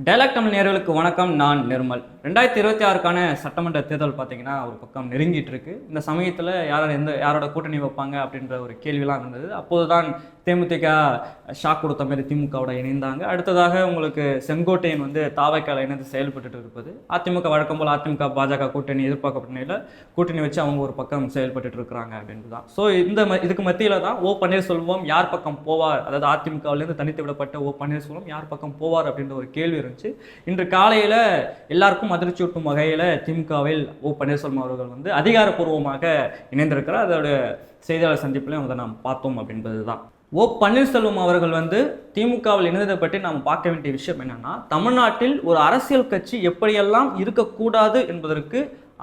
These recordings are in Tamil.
டைலாக் தமிழ் நேயர்களுக்கு வணக்கம். நான் நிர்மல். 2026க்கான சட்டமன்ற தேர்தல் பார்த்தீங்கன்னா ஒரு பக்கம் நெருங்கிட்டு இருக்கு. இந்த சமயத்தில் யாரோட கூட்டணி வைப்பாங்க அப்படின்ற ஒரு கேள்விலாம் இருந்தது. அப்போதுதான் தேமுதிக ஷாக் கொடுத்த மாதிரி திமுகவோட இணைந்தாங்க. அடுத்ததாக உங்களுக்கு செங்கோட்டையன் தாவைக்கால இணைந்து செயல்பட்டு இருப்பது. அதிமுக வழக்கம் போல் அதிமுக பாஜக கூட்டணி எதிர்பார்க்கப்பட்ட நிலையில் கூட்டணி வச்சு அவங்க ஒரு பக்கம் செயல்பட்டு இருக்கிறாங்க அப்படின்றது தான். ஸோ இதுக்கு மத்தியில் தான் ஓ பன்னீர்செல்வம் யார் பக்கம் போவார், அதாவது அதிமுகவிலேருந்து தனித்து விடப்பட்ட ஓ பன்னீர்செல்வம் யார் பக்கம் போவார் அப்படின்ற ஒரு கேள்வி இருந்துச்சு. இன்று காலையில் எல்லாருக்கும் அதிர்ச்சியூட்டும் வகையில் திமுகவில் ஓ பன்னீர்செல்வம் அவர்கள் அதிகாரப்பூர்வமாக இணைந்திருக்கிறார். அதோட செய்தியாளர் சந்திப்பிலையும் அதை நாம் பார்த்தோம் அப்படின்றது தான். ஓ பன்னீர்செல்வம் அவர்கள் திமுகவில் இணைந்ததை பற்றி நாம் பார்க்க வேண்டிய விஷயம் என்னன்னா, தமிழ்நாட்டில் ஒரு அரசியல் கட்சி எப்படியெல்லாம் இருக்கக்கூடாது என்பதற்கு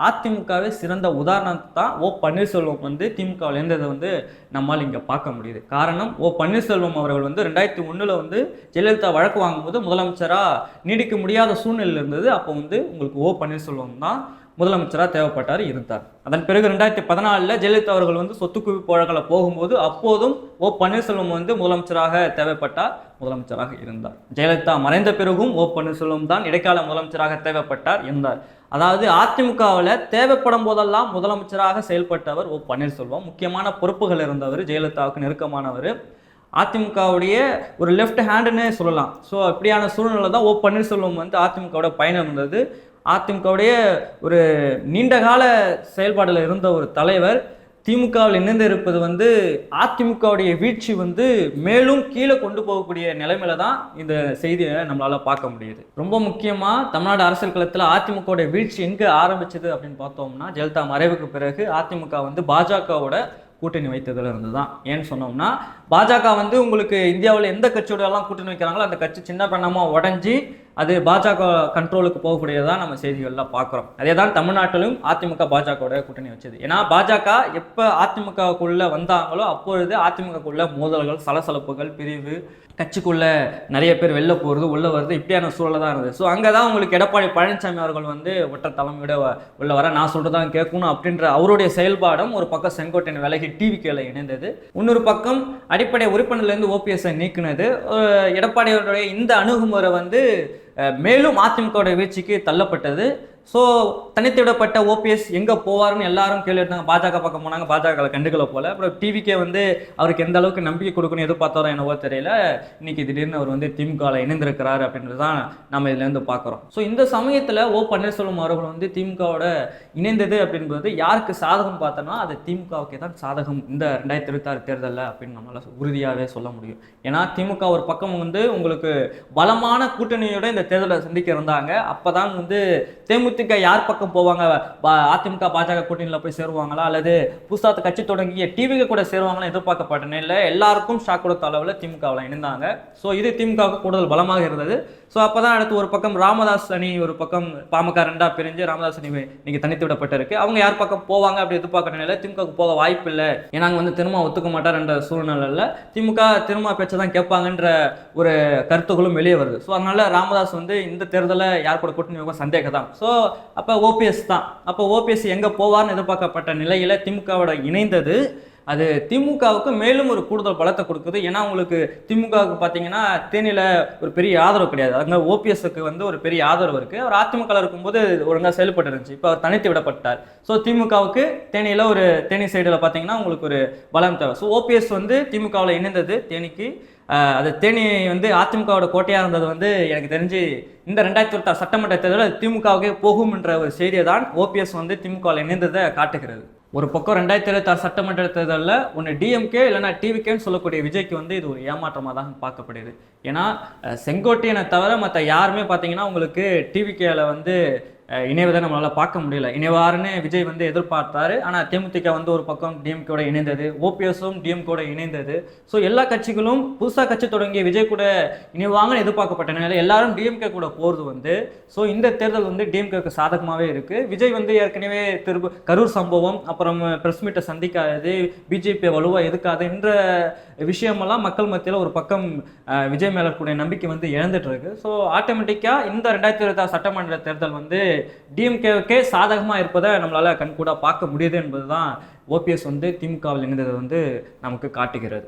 அதிமுகவே சிறந்த உதாரணத்தை தான் ஓ பன்னீர்செல்வம் திமுகவில் இருந்ததை நம்மால் இங்கே பார்க்க முடியுது. காரணம், ஓ பன்னீர்செல்வம் அவர்கள் 2001 ஜெயலலிதா வழக்கு வாங்கும்போது முதலமைச்சராக நீடிக்க முடியாத சூழ்நிலை இருந்தது. அப்போ உங்களுக்கு ஓ பன்னீர்செல்வம் தான் முதலமைச்சராக தேவைப்பட்டார் இருந்தார். அதன் பிறகு 2014 ஜெயலலிதா அவர்கள் சொத்து குவிப்பு வழக்கில் போகும்போது அப்போதும் ஓ பன்னீர்செல்வம் முதலமைச்சராக தேவைப்பட்டார், முதலமைச்சராக இருந்தார். ஜெயலலிதா மறைந்த பிறகும் ஓ பன்னீர்செல்வம் தான் இடைக்கால முதலமைச்சராக தேவைப்பட்டார் இருந்தார். அதாவது அதிமுகவில் தேவைப்படும் போதெல்லாம் முதலமைச்சராக செயல்பட்டவர் ஓ பன்னீர்செல்வம். முக்கியமான பொறுப்புகள் இருந்தவர், ஜெயலலிதாவுக்கு நெருக்கமானவர், அதிமுகவுடைய ஒரு லெஃப்ட் ஹேண்டுன்னு சொல்லலாம். ஸோ அப்படியான சூழ்நிலை தான் ஓ பன்னீர்செல்வம் அதிமுகவோட பயணம் இருந்தது. அதிமுகவுடைய ஒரு நீண்டகால செயல்பாடில் இருந்த ஒரு தலைவர் திமுகவில் இணைந்து இருப்பது அதிமுகவுடைய வீழ்ச்சி மேலும் கீழே கொண்டு போகக்கூடிய நிலைமையில தான் இந்த செய்தியை நம்மளால பார்க்க முடியுது. ரொம்ப முக்கியமா தமிழ்நாடு அரசியல் களத்தில் அதிமுகவுடைய வீழ்ச்சி எங்க ஆரம்பிச்சது அப்படின்னு பார்த்தோம்னா, ஜெயலலிதா மறைவுக்கு பிறகு அதிமுக பாஜகவோட கூட்டணி வைத்ததுல இருந்து தான். ஏன்னு சொன்னோம்னா, பாஜக உங்களுக்கு இந்தியாவில் எந்த கட்சியோட எல்லாம் கூட்டணி வைக்கிறாங்களோ அந்த கட்சி சின்ன பண்ணமா உடஞ்சி அது பாஜக கண்ட்ரோலுக்கு போகக்கூடியதான் நம்ம செய்திகள்லாம் பார்க்குறோம். அதே தான் தமிழ்நாட்டிலும் அதிமுக பாஜகவோட கூட்டணி வச்சது. ஏன்னா பாஜக எப்போ அதிமுகவுக்குள்ள வந்தாங்களோ அப்பொழுது அதிமுகக்குள்ள மோதல்கள், சலசலப்புகள், பிரிவு, கட்சிக்குள்ள நிறைய பேர் வெளில போகிறது உள்ள வருது, இப்படியான சூழல் தான் இருந்தது. ஸோ அங்கே தான் உங்களுக்கு எடப்பாடி பழனிசாமி அவர்கள் ஒற்ற தலைமையோட உள்ள வர நான் சொல்றதான் கேட்கணும் அப்படின்ற அவருடைய செயல்பாடும் ஒரு பக்கம் செங்கோட்டையன் விலகி டிவிகேல இணைந்தது. இன்னொரு பக்கம் அடிப்படை உறுப்பினர்லேருந்து ஓபிஎஸ்ஐ நீக்கினது. எடப்பாடியோடைய இந்த அணுகுமுறை மேலும் அதிமுகவுடைய வீழ்ச்சிக்கு தள்ளப்பட்டது. ஸோ தனித்து விடப்பட்ட ஓபிஎஸ் எங்கே போவார்னு எல்லாரும் கேள்வி எடுத்தாங்க. பாஜக பக்கம் போனாங்க, பாஜக கண்டுகளை போல. அப்புறம் டிவிக்கே அவருக்கு எந்த அளவுக்கு நம்பிக்கை கொடுக்கணும் எதிர்பார்த்தாரோ என்னவோ தெரியல, இன்னைக்கு திடீர்னு அவர் திமுகவில் இணைந்திருக்கிறார் அப்படின்றது தான் நம்ம இதுலேருந்து பார்க்குறோம். ஸோ இந்த சமயத்தில் ஓ பன்னீர்செல்வம் அவர்கள் திமுகவோட இணைந்தது அப்படின்றது யாருக்கு சாதகம் பார்த்தோன்னா அது திமுகவுக்கே தான் சாதகம் இந்த 2026 தேர்தலில் அப்படின்னு நம்மளால உறுதியாகவே சொல்ல முடியும். ஏன்னா திமுக ஒரு பக்கம் உங்களுக்கு பலமான கூட்டணியோட இந்த தேர்தலை சந்திக்க இருந்தாங்க. அப்போ தான் தேமுதிக யார் பக்கம் போவாங்க, அதிமுக பாஜக கூட்டணியில் போய் சேருவாங்களா அல்லது புதுசாக கட்சி தொடங்கிய டிவிக்கு கூட சேருவாங்களா எதிர்பார்க்கப்பட்ட நிலையில் எல்லாருக்கும் ஷாக் கொடுத்த அளவில் திமுகவில் இணைந்தாங்க. ஸோ இது திமுகவுக்கு கூடுதல் பலமாக இருந்தது. ஸோ அப்போ தான் அடுத்து ஒரு பக்கம் ராமதாஸ் அணி, ஒரு பக்கம் பாமக ரெண்டாக பிரிஞ்சு ராமதாஸ் அணி இன்னைக்கு தனித்து விடப்பட்டிருக்கு. அவங்க யார் பக்கம் போவாங்க அப்படி எதிர்பார்க்குற நிலையில் திமுகவுக்கு போக வாய்ப்பு இல்லை, ஏன்னா அங்கே திரும்ப ஒத்துக்க மாட்டார் என்ற சூழ்நிலையில் திமுக திரும்ப பேச்சை தான் கேட்பாங்கன்ற ஒரு கருத்துக்களும் வெளியே வருது. ஸோ அதனால ராமதாஸ் இந்த தேர்தலை யார் கூட கூட்டணி சந்தேகம் தான். ஸோ அப்போ ஓபிஎஸ் தான். அப்போ ஓபிஎஸ் எங்கே போவார்னு எதிர்பார்க்கப்பட்ட நிலையில் திமுகவோட இணைந்தது அது திமுகவுக்கு மேலும் ஒரு கூடுதல் பலத்தை கொடுக்குது. ஏன்னா உங்களுக்கு திமுகவுக்கு பார்த்தீங்கன்னா தேனியில் ஒரு பெரிய ஆதரவு கிடையாது. அங்கே ஓபிஎஸ்க்கு ஒரு பெரிய ஆதரவு இருக்குது. அவர் அதிமுகவில் இருக்கும்போது ஒழுங்காக செயல்பட்டு இருந்துச்சு. இப்போ அவர் தனித்து விடப்பட்டார். ஸோ திமுகவுக்கு தேனியில் ஒரு தேனி சைடில் பார்த்தீங்கன்னா உங்களுக்கு ஒரு பலம் தேவை. ஸோ ஓபிஎஸ் திமுகவில் இணைந்தது தேனிக்கு. அது தேனி அதிமுகவோட கோட்டையாக இருந்தது எனக்கு தெரிஞ்சு இந்த 2026 சட்டமன்ற தேர்தலில் திமுகவுக்கே போகும் என்ற ஒரு செய்தியை தான் ஓபிஎஸ் திமுகவில் இணைந்ததை காட்டுகிறது. ஒரு பக்கம் 2026 சட்டமன்ற தேர்தலில் ஒன்று டிஎம்கே இல்லைனா டிவிகேன்னு சொல்லக்கூடிய விஜய்க்கு இது ஒரு ஏமாற்றமாக தான் பார்க்கப்படுது. ஏன்னா செங்கோட்டையனை தவிர மற்ற யாருமே பார்த்தீங்கன்னா உங்களுக்கு டிவிகேல இணைவதை நம்மளால் பார்க்க முடியல. இணைவாருன்னு விஜய் எதிர்பார்த்தாரு. ஆனால் தேமுதிக ஒரு பக்கம் டிஎம்கேட இணைந்தது, ஓபிஎஸும் டிஎம்கேட இணைந்தது. ஸோ எல்லா கட்சிகளும் புதுசாக கட்சி தொடங்கிய விஜய் கூட இணைவாங்கன்னு எதிர்பார்க்கப்பட்ட நிலையில் எல்லாரும் டிஎம்கே கூட போகிறது ஸோ இந்த தேர்தல் டிஎம்கேக்கு சாதகமாகவே இருக்குது. விஜய் ஏற்கனவே கரூர் சம்பவம், அப்புறம் ப்ரெஸ் மீட்டை சந்திக்காது, பிஜேபி வலுவாக எதுக்காது என்ற விஷயமெல்லாம் மக்கள் மத்தியில் ஒரு பக்கம் விஜய் மேலே கூடிய நம்பிக்கை இழந்துட்டு இருக்கு. ஸோ ஆட்டோமேட்டிக்காக இந்த 2026 சட்டமன்ற தேர்தல் டிஎம்கேவுக்கே சாதகமாக இருப்பதை நம்மளால் கண்கூடாக பார்க்க முடியுது என்பது தான் ஓபிஎஸ் திமுகவில் இணைந்தது நமக்கு காட்டுகிறது.